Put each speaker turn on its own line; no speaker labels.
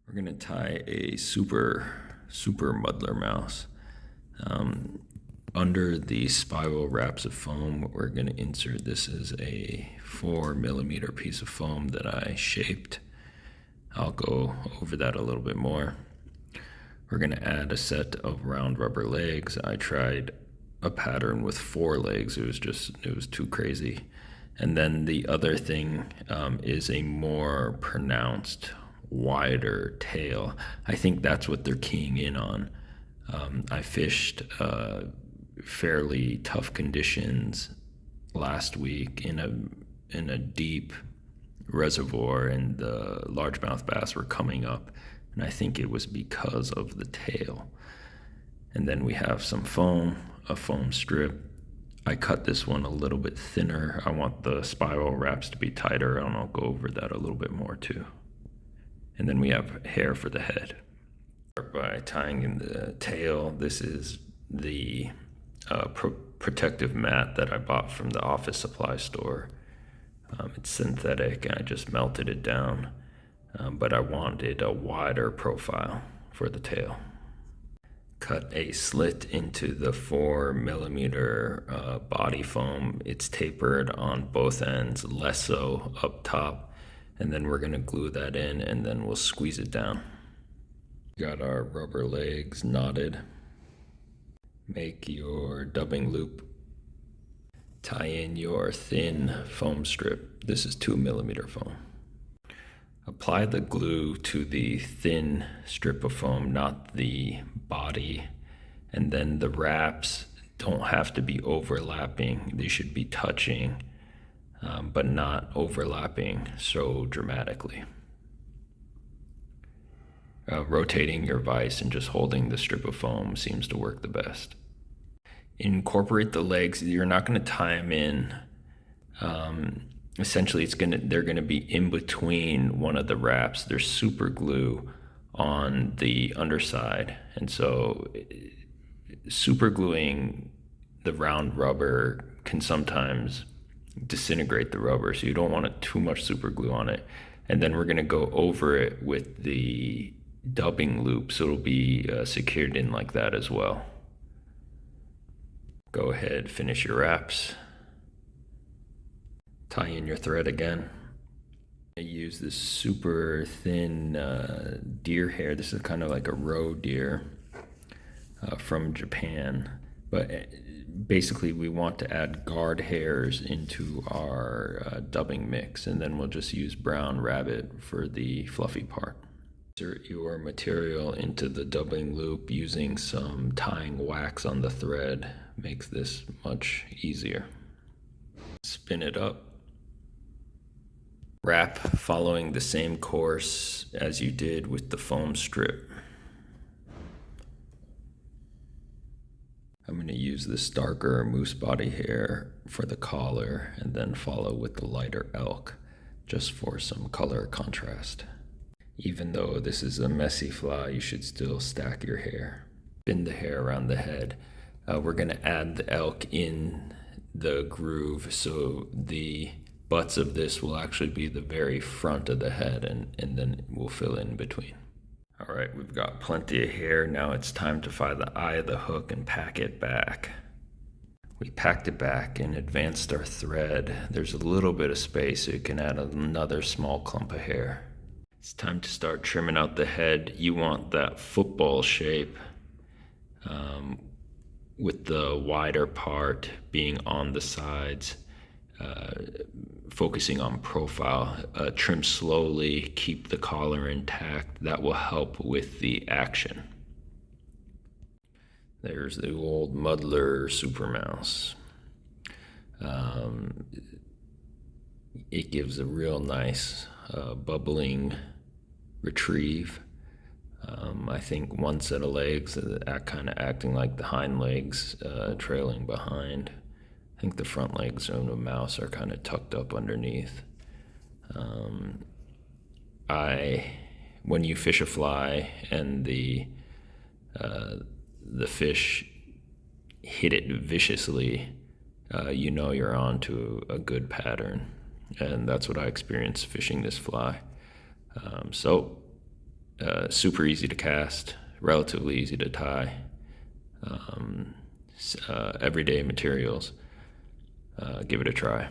We're gonna tie a super muddler mouse. Under the spiral wraps of foam, we're gonna insert, this is a 4mm piece of foam that I shaped. I'll go over that a little bit more. We're gonna add a set of round rubber legs. I tried a pattern with 4 legs. It was too crazy. And then the other thing is a more pronounced, wider tail. I think that's what they're keying in on. I fished fairly tough conditions last week in a deep reservoir, and the largemouth bass were coming up, and I think it was because of the tail. And then we have some foam, a foam strip. I cut this one a little bit thinner. I want the spiral wraps to be tighter, and I'll go over that a little bit more too. And then we have hair for the head. Start by tying in the tail. This is the protective mat that I bought from the office supply store. It's synthetic, and I just melted it down, but I wanted a wider profile for the tail. Cut a slit into the 4mm body foam. It's tapered on both ends, less so up top, and then we're gonna glue that in, and then we'll squeeze it down. Got our rubber legs knotted. Make your dubbing loop. Tie in your thin foam strip. This is 2mm foam. Apply the glue to the thin strip of foam, not the body. And then the wraps don't have to be overlapping. They should be touching, but not overlapping so dramatically. Rotating your vise and just holding the strip of foam seems to work the best. Incorporate the legs. You're not going to tie them in. Essentially, they're going to be in between one of the wraps. There's super glue on the underside, and so super gluing the round rubber can sometimes disintegrate the rubber, so you don't want too much super glue on it. And then we're going to go over it with the dubbing loop, so it'll be secured in like that as well. Go ahead, finish your wraps. Tie in your thread again. I use this super thin deer hair. This is kind of like a roe deer from Japan. But basically we want to add guard hairs into our dubbing mix, and then we'll just use brown rabbit for the fluffy part. Insert your material into the dubbing loop using some tying wax on the thread. Makes this much easier. Spin it up. Wrap following the same course as you did with the foam strip. I'm going to use this darker moose body hair for the collar, and then follow with the lighter elk just for some color contrast. Even though this is a messy fly, you should still stack your hair. Spin the hair around the head. We're going to add the elk in the groove, so the butts of this will actually be the very front of the head, and then we'll fill in between. All right, we've got plenty of hair. Now it's time to find the eye of the hook and pack it back. We packed it back and advanced our thread. There's a little bit of space, so you can add another small clump of hair. It's time to start trimming out the head. You want that football shape, with the wider part being on the sides, focusing on profile. Trim slowly, keep the collar intact. That will help with the action. There's the old Muddler super mouse. It gives a real nice bubbling retrieve. I think one set of legs kind of acting like the hind legs, trailing behind. I think the front legs of the mouse are kind of tucked up underneath. When you fish a fly and the fish hit it viciously, you know you're on to a good pattern. And that's what I experienced fishing this fly. So super easy to cast, relatively easy to tie. Everyday materials. Give it a try.